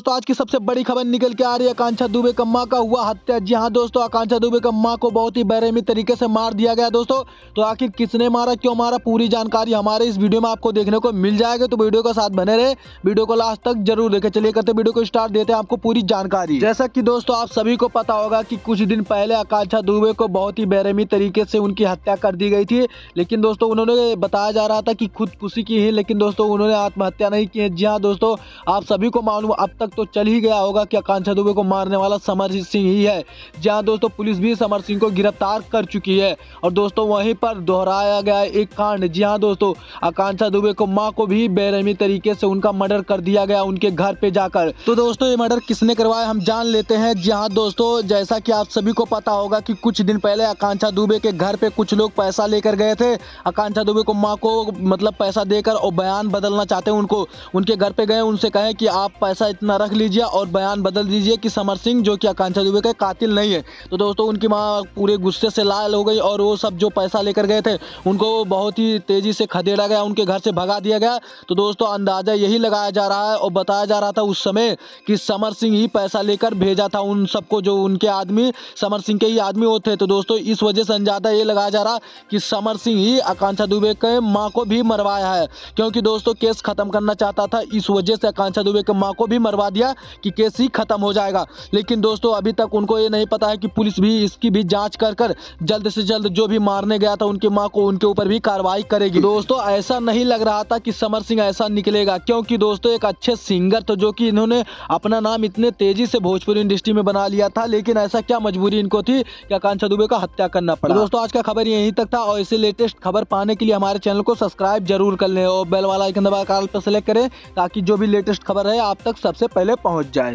दोस्तों आज की सबसे बड़ी खबर निकल के आ रही है। आकांक्षा दुबे का मां का हुआ हत्या। जी हाँ दोस्तों, आकांक्षा दुबे का मां को बहुत ही बेरहमी तरीके से मार दिया गया दोस्तों। तो आखिर किसने मारा, क्यों मारा, पूरी जानकारी हमारे इस वीडियो में आपको देखने को मिल जाएगी। तो वीडियो का साथ बने रहे, वीडियो को लास्ट तक जरूर देखें। चलिए करते वीडियो को स्टार्ट, देते हैं आपको पूरी जानकारी। जैसा कि दोस्तों आप सभी को पता होगा कि कुछ दिन पहले आकांक्षा दुबे को बहुत ही बेरहमी तरीके से उनकी हत्या कर दी गई थी। लेकिन दोस्तों उन्होंने बताया जा रहा था कि खुदकुशी की है, लेकिन दोस्तों उन्होंने आत्महत्या नहीं की है। जी हाँ दोस्तों, आप सभी को मालूम अब तक तो चल ही गया होगा कि आकांक्षा दुबे को मारने वाला समर सिंह ही है। जहां दोस्तों पुलिस भी समर सिंह को गिरफ्तार कर चुकी है। और दोस्तों वहीं पर दोहराया गया एक कांड। जी हाँ दोस्तों, आकांक्षा दुबे को मां को भी बेरहमी तरीके से उनका मर्डर कर दिया गया उनके घर पे जाकर। तो दोस्तों ये मर्डर किसने करवाया हम जान लेते हैं। जी हाँ दोस्तों, जैसा कि आप सभी को पता होगा कि कुछ दिन पहले आकांक्षा दुबे के घर पे कुछ लोग पैसा लेकर गए थे। आकांक्षा दुबे को मां को मतलब पैसा देकर और बयान बदलना चाहते हैं उनको। उनके घर पे गए, उनसे कहे कि आप पैसा इतना रख लीजिए और बयान बदल दीजिए कि समर सिंह जो कि आकांक्षा दुबे का कातिल नहीं है। तो दोस्तों उनकी मां पूरे गुस्से से लाल हो गई और वो सब जो पैसा लेकर गए थे उनको बहुत ही तेजी से खदेड़ा गया, उनके घर से भगा दिया गया। तो दोस्तों अंदाजा यही लगाया जा रहा है और बताया जा रहा था उस समय कि समर सिंह ही पैसा लेकर भेजा था उन सबको, जो उनके आदमी समर सिंह के ही आदमी वो थे। तो दोस्तों इस वजह से अंदाजा ये लगाया जा रहा कि समर सिंह ही आकांक्षा दुबे के मां को भी मरवाया है, क्योंकि दोस्तों केस खत्म करना चाहता था। इस वजह से आकांक्षा दुबे के मां को भी मरवा दिया कि केस ही खत्म हो जाएगा। लेकिन दोस्तों अभी तक उनको ये नहीं पता है कि पुलिस भी इसकी भी जांच कर जल्द से जल्द जो भी मारने गया था उनकी मां को, उनके ऊपर भी कार्रवाई करेगी। दोस्तों ऐसा नहीं लग रहा था कि समर सिंह ऐसा निकलेगा, क्योंकि दोस्तों एक अच्छे सिंगर तो जो कि इन्होंने अपना नाम इतने तेजी से भोजपुरी इंडस्ट्री में बना लिया था, लेकिन ऐसा क्या मजबूरी इनको थी कि आकांक्षा दुबे का हत्या करना पड़ा। दोस्तों आज का खबर यहीं तक था और इसे लेटेस्ट खबर पाने के लिए हमारे चैनल को सब्सक्राइब जरूर कर लें और बेल वाला आइकन दबाकर ऑल पर सेलेक्ट करें, ताकि जो भी लेटेस्ट खबर है आप तक सबसे पहले पहुंच जाए।